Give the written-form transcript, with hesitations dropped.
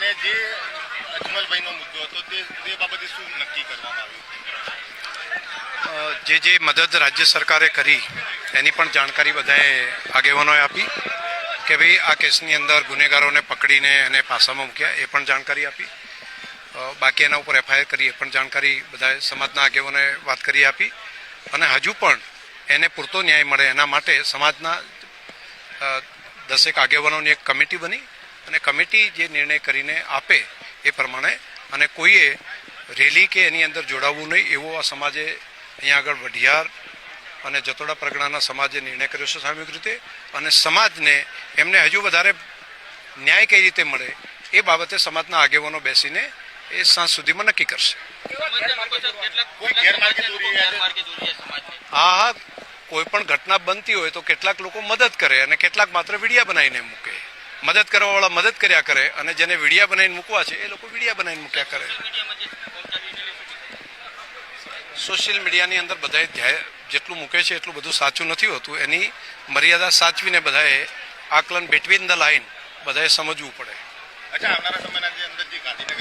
અને જે અજમલભાઈનો મુદ્દો હતો તે બાબતે શું નક્કી કરવામાં આવ્યું? જે મદદ રાજ્ય સરકારે કરી એની પણ જાણકારી બધાએ આગેવાનોએ આપી કે ભાઈ આ કેસની અંદર ગુનેગારોને પકડીને એને પાસામાં મૂક્યા એ પણ જાણકારી આપી. બાકી એના ઉપર એફઆઈઆર કરી એ પણ જાણકારી બધાએ સમાજના આગેવાનોએ વાત કરી આપી. અને હજુ પણ એને પૂરતો ન્યાય મળે એના માટે સમાજના 10 આગેવાનોની એક કમિટી બની અને કમિટી જે નિર્ણય કરીને આપે એ પ્રમાણે, અને કોઈએ રેલી કે એની અંદર જોડાવવું નહીં એવો આ સમાજે અહીંયા આગળ વઢિયાર અને જતોડા પરગણાના સમાજે નિર્ણય કર્યો છે સામૂહિક રીતે. અને સમાજને એમને હજુ વધારે ન્યાય કઈ રીતે મળે એ બાબતે સમાજના આગેવાનો બેસીને એ સાંજ સુધીમાં નક્કી કરશે. હા, કોઈ પણ ઘટના બનતી હોય તો કેટલાક લોકો મદદ કરે અને કેટલાક માત્ર વિડીયા બનાવીને મૂકે. મદદ કરવાવાળા મદદ કર્યા કરે અને જેને વિડીયા બનાવીને મૂકવા છે એ લોકો વિડીયા બનાવીને મૂક્યા કરે. સોશિયલ મીડિયાની અંદર બધાએ જેટલું મૂકે છે એટલું બધું સાચું નથી હોતું. એની મર્યાદા સાચવીને બધાએ આકલન બિટવીન ધ લાઇન બધાએ સમજવું પડે. અચ્છા, આવનારા સમયના અંદર જે ગાંધીનગર